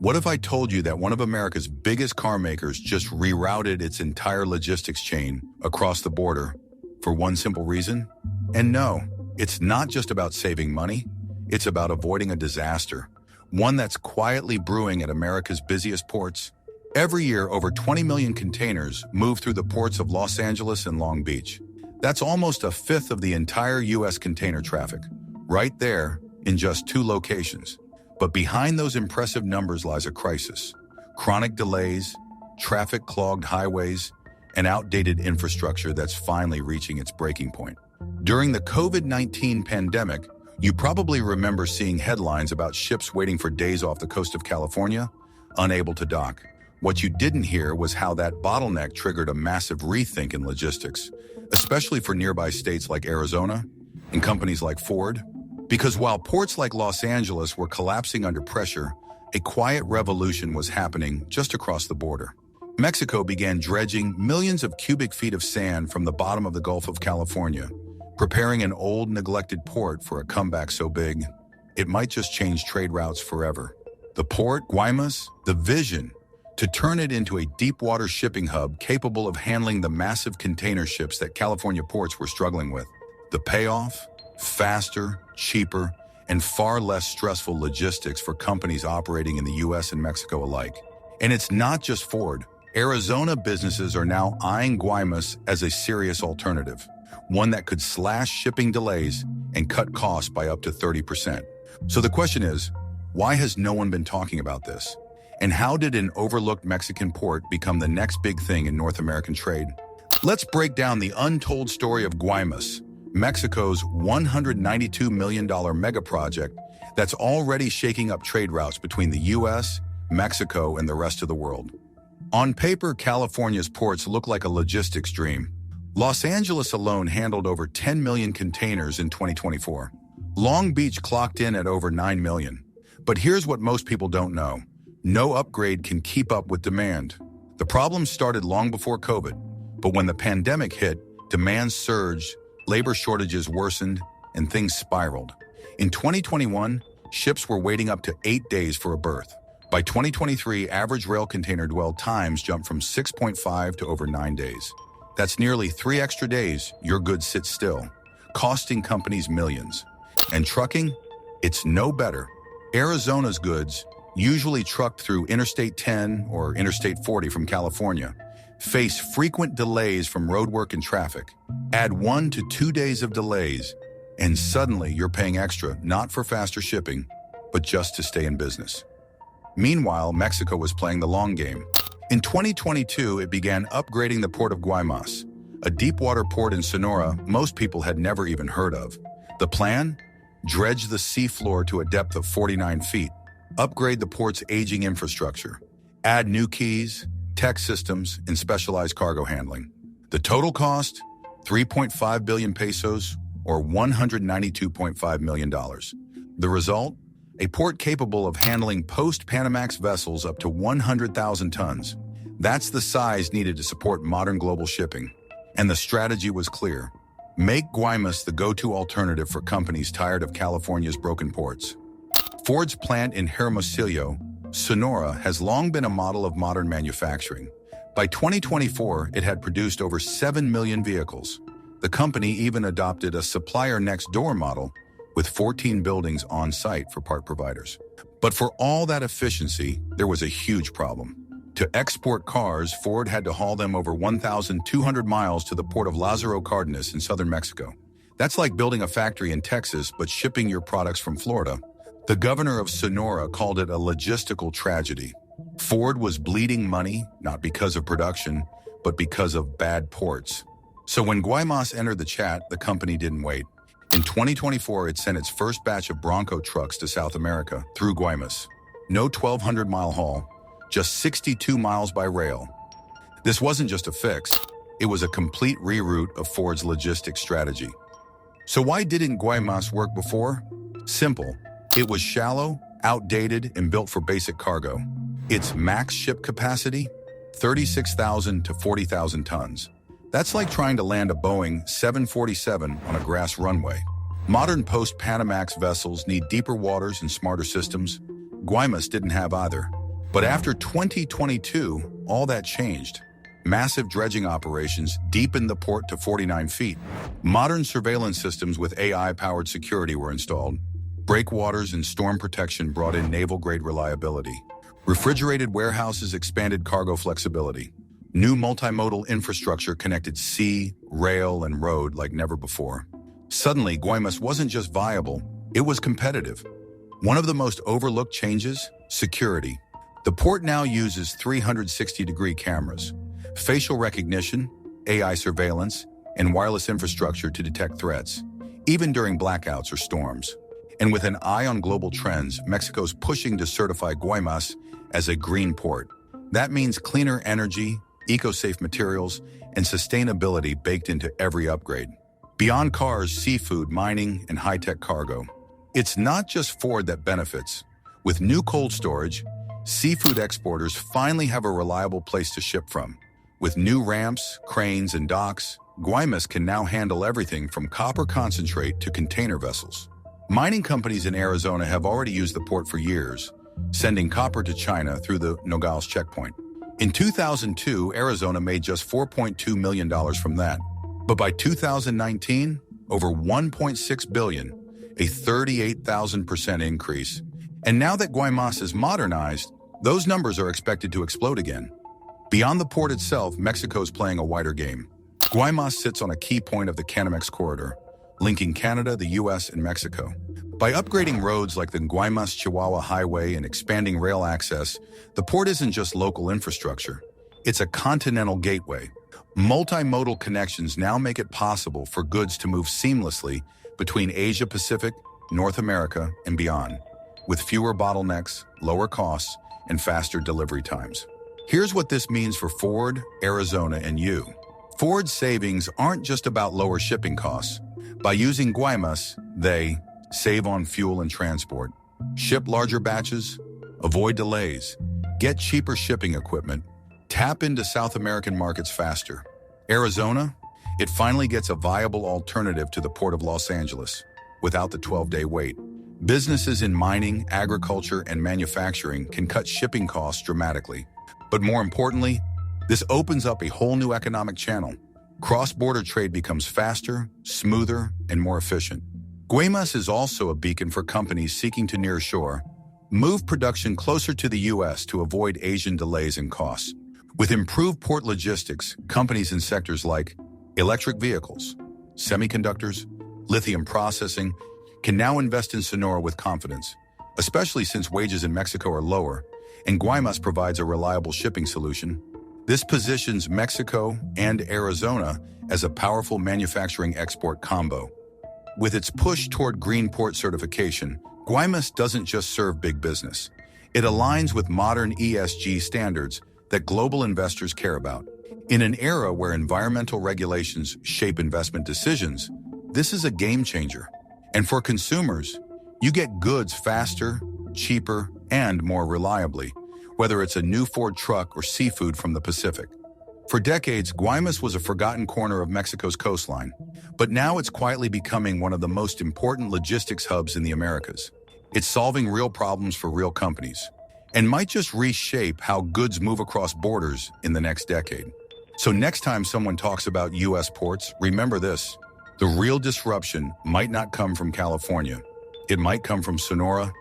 What if I told you that one of America's biggest car makers just rerouted its entire logistics chain across the border for one simple reason? And no, it's not just about saving money, it's about avoiding a disaster, one that's quietly brewing at America's busiest ports. Every year, over 20 million containers move through the ports of Los Angeles and Long Beach. That's almost a fifth of the entire U.S. container traffic, right there in just 2 locations. But behind those impressive numbers lies a crisis: chronic delays, traffic-clogged highways, and outdated infrastructure that's finally reaching its breaking point. During the COVID-19 pandemic, you probably remember seeing headlines about ships waiting for days off the coast of California, unable to dock. What you didn't hear was how that bottleneck triggered a massive rethink in logistics, especially for nearby states like Arizona and companies like Ford. Because while ports like Los Angeles were collapsing under pressure, a quiet revolution was happening just across the border. Mexico began dredging millions of cubic feet of sand from the bottom of the Gulf of California, preparing an old, neglected port for a comeback so big, it might just change trade routes forever. The port, Guaymas, the vision to turn it into a deep-water shipping hub capable of handling the massive container ships that California ports were struggling with. The payoff? Faster, cheaper, and far less stressful logistics for companies operating in the U.S. and Mexico alike. And it's not just Ford. Arizona businesses are now eyeing Guaymas as a serious alternative, one that could slash shipping delays and cut costs by up to 30%. So the question is, why has no one been talking about this? And how did an overlooked Mexican port become the next big thing in North American trade? Let's break down the untold story of Guaymas, Mexico's $192 million mega project that's already shaking up trade routes between the U.S., Mexico, and the rest of the world. On paper, California's ports look like a logistics dream. Los Angeles alone handled over 10 million containers in 2024. Long Beach clocked in at over 9 million. But here's what most people don't know. No upgrade can keep up with demand. The problem started long before COVID, but when the pandemic hit, demand surged, labor shortages worsened, and things spiraled. In 2021, ships were waiting up to 8 days for a berth. By 2023, average rail container dwell times jumped from 6.5 to over 9 days. That's nearly 3 extra days your goods sit still, costing companies millions. And trucking? It's no better. Arizona's goods, usually trucked through Interstate 10 or Interstate 40 from California, face frequent delays from roadwork and traffic. Add 1 to 2 days of delays, and suddenly you're paying extra, not for faster shipping, but just to stay in business. Meanwhile, Mexico was playing the long game. In 2022, it began upgrading the port of Guaymas, a deep-water port in Sonora most people had never even heard of. The plan? Dredge the seafloor to a depth of 49 feet, upgrade the port's aging infrastructure, add new quays, tech systems, and specialized cargo handling. The total cost? 3.5 billion pesos, or $192.5 million. The result? A port capable of handling post-Panamax vessels up to 100,000 tons. That's the size needed to support modern global shipping. And the strategy was clear. Make Guaymas the go-to alternative for companies tired of California's broken ports. Ford's plant in Hermosillo, Sonora, has long been a model of modern manufacturing. By 2024, it had produced over 7 million vehicles. The company even adopted a supplier next-door model with 14 buildings on site for part providers. But for all that efficiency, there was a huge problem. To export cars, Ford had to haul them over 1,200 miles to the port of Lázaro Cárdenas in southern Mexico. That's like building a factory in Texas but shipping your products from Florida. The governor of Sonora called it a logistical tragedy. Ford was bleeding money, not because of production, but because of bad ports. So when Guaymas entered the chat, the company didn't wait. In 2024, it sent its first batch of Bronco trucks to South America through Guaymas. No 1,200-mile haul, just 62 miles by rail. This wasn't just a fix, it was a complete reroute of Ford's logistics strategy. So why didn't Guaymas work before? Simple. It was shallow, outdated, and built for basic cargo. Its max ship capacity? 36,000 to 40,000 tons. That's like trying to land a Boeing 747 on a grass runway. Modern post-Panamax vessels need deeper waters and smarter systems. Guaymas didn't have either. But after 2022, all that changed. Massive dredging operations deepened the port to 49 feet. Modern surveillance systems with AI-powered security were installed. Breakwaters and storm protection brought in naval-grade reliability. Refrigerated warehouses expanded cargo flexibility. New multimodal infrastructure connected sea, rail, and road like never before. Suddenly, Guaymas wasn't just viable, it was competitive. One of the most overlooked changes? Security. The port now uses 360-degree cameras, facial recognition, AI surveillance, and wireless infrastructure to detect threats, even during blackouts or storms. And with an eye on global trends, Mexico's pushing to certify Guaymas as a green port. That means cleaner energy, eco-safe materials, and sustainability baked into every upgrade. Beyond cars, seafood, mining, and high-tech cargo. It's not just Ford that benefits. With new cold storage, seafood exporters finally have a reliable place to ship from. With new ramps, cranes, and docks, Guaymas can now handle everything from copper concentrate to container vessels. Mining companies in Arizona have already used the port for years, sending copper to China through the Nogales checkpoint. In 2002, Arizona made just $4.2 million from that. But by 2019, over $1.6 billion, a 38,000% increase. And now that Guaymas is modernized, those numbers are expected to explode again. Beyond the port itself, Mexico's playing a wider game. Guaymas sits on a key point of the Canamex corridor, linking Canada, the U.S., and Mexico. By upgrading roads like the Guaymas-Chihuahua Highway and expanding rail access, the port isn't just local infrastructure. It's a continental gateway. Multimodal connections now make it possible for goods to move seamlessly between Asia-Pacific, North America, and beyond, with fewer bottlenecks, lower costs, and faster delivery times. Here's what this means for Ford, Arizona, and you. Ford's savings aren't just about lower shipping costs. By using Guaymas, they save on fuel and transport, ship larger batches, avoid delays, get cheaper shipping equipment, tap into South American markets faster. Arizona, it finally gets a viable alternative to the Port of Los Angeles without the 12-day wait. Businesses in mining, agriculture, and manufacturing can cut shipping costs dramatically. But more importantly, this opens up a whole new economic channel. Cross-border trade becomes faster, smoother, and more efficient. Guaymas is also a beacon for companies seeking to nearshore, move production closer to the U.S. to avoid Asian delays and costs. With improved port logistics, companies in sectors like electric vehicles, semiconductors, lithium processing can now invest in Sonora with confidence, especially since wages in Mexico are lower, and Guaymas provides a reliable shipping solution. This positions Mexico and Arizona as a powerful manufacturing export combo. With its push toward green port certification, Guaymas doesn't just serve big business. It aligns with modern ESG standards that global investors care about. In an era where environmental regulations shape investment decisions, this is a game changer. And for consumers, you get goods faster, cheaper, and more reliably, whether it's a new Ford truck or seafood from the Pacific. For decades, Guaymas was a forgotten corner of Mexico's coastline, but now it's quietly becoming one of the most important logistics hubs in the Americas. It's solving real problems for real companies, and might just reshape how goods move across borders in the next decade. So next time someone talks about U.S. ports, remember this: the real disruption might not come from California. It might come from Sonora,